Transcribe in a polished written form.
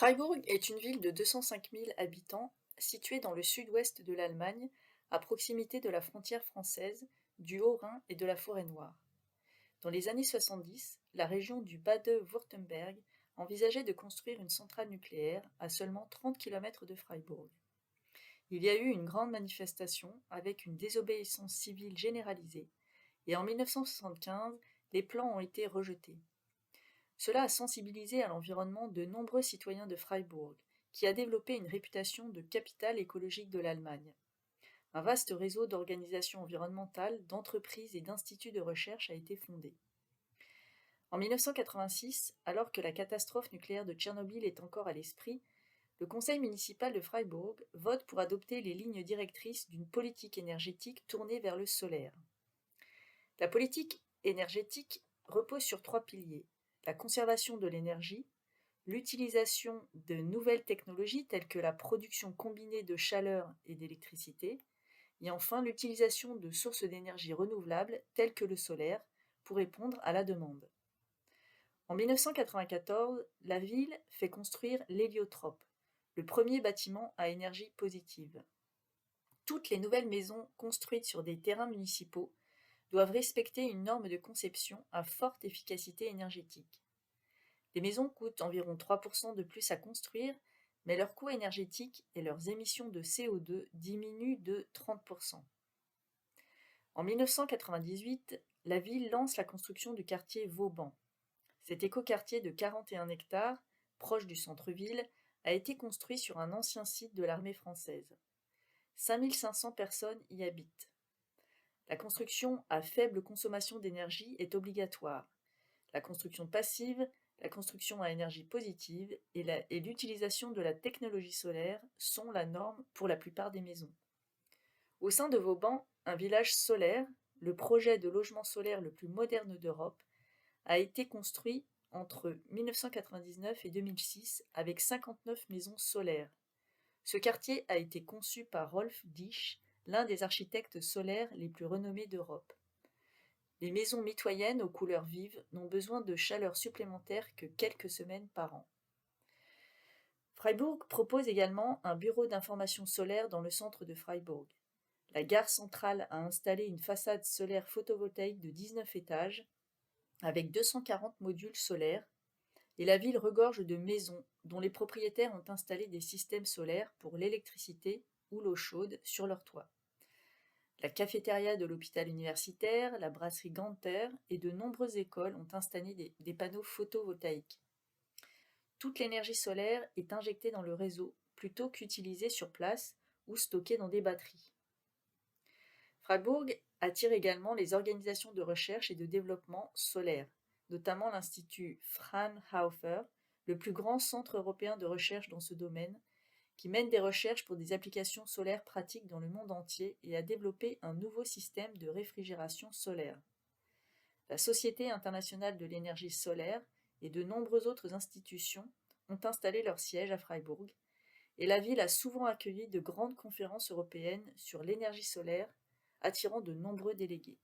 Freiburg est une ville de 205 000 habitants située dans le sud-ouest de l'Allemagne, à proximité de la frontière française, du Haut-Rhin et de la Forêt-Noire. Dans les années 70, la région du Bade-Wurtemberg envisageait de construire une centrale nucléaire à seulement 30 km de Freiburg. Il y a eu une grande manifestation avec une désobéissance civile généralisée, et en 1975, les plans ont été rejetés. Cela a sensibilisé à l'environnement de nombreux citoyens de Freiburg, qui a développé une réputation de capitale écologique de l'Allemagne. Un vaste réseau d'organisations environnementales, d'entreprises et d'instituts de recherche a été fondé. En 1986, alors que la catastrophe nucléaire de Tchernobyl est encore à l'esprit, le conseil municipal de Freiburg vote pour adopter les lignes directrices d'une politique énergétique tournée vers le solaire. La politique énergétique repose sur trois piliers: la conservation de l'énergie, l'utilisation de nouvelles technologies telles que la production combinée de chaleur et d'électricité, et enfin l'utilisation de sources d'énergie renouvelables telles que le solaire pour répondre à la demande. En 1994, la ville fait construire l'héliotrope, le premier bâtiment à énergie positive. Toutes les nouvelles maisons construites sur des terrains municipaux doivent respecter une norme de conception à forte efficacité énergétique. Les maisons coûtent environ 3% de plus à construire, mais leur coût énergétique et leurs émissions de CO2 diminuent de 30%. En 1998, la ville lance la construction du quartier Vauban. Cet écoquartier de 41 hectares, proche du centre-ville, a été construit sur un ancien site de l'armée française. 5500 personnes y habitent. La construction à faible consommation d'énergie est obligatoire. La construction passive, la construction à énergie positive et l'utilisation de la technologie solaire sont la norme pour la plupart des maisons. Au sein de Vauban, un village solaire, le projet de logement solaire le plus moderne d'Europe, a été construit entre 1999 et 2006 avec 59 maisons solaires. Ce quartier a été conçu par Rolf Disch, l'un des architectes solaires les plus renommés d'Europe. Les maisons mitoyennes aux couleurs vives n'ont besoin de chaleur supplémentaire que quelques semaines par an. Freiburg propose également un bureau d'information solaire dans le centre de Freiburg. La gare centrale a installé une façade solaire photovoltaïque de 19 étages avec 240 modules solaires, et la ville regorge de maisons dont les propriétaires ont installé des systèmes solaires pour l'électricité ou l'eau chaude sur leur toit. La cafétéria de l'hôpital universitaire, la brasserie Ganter et de nombreuses écoles ont installé des panneaux photovoltaïques. Toute l'énergie solaire est injectée dans le réseau plutôt qu'utilisée sur place ou stockée dans des batteries. Freiburg attire également les organisations de recherche et de développement solaire, notamment l'Institut Fraunhofer, le plus grand centre européen de recherche dans ce domaine, qui mène des recherches pour des applications solaires pratiques dans le monde entier et a développé un nouveau système de réfrigération solaire. La Société internationale de l'énergie solaire et de nombreuses autres institutions ont installé leur siège à Freiburg, et la ville a souvent accueilli de grandes conférences européennes sur l'énergie solaire, attirant de nombreux délégués.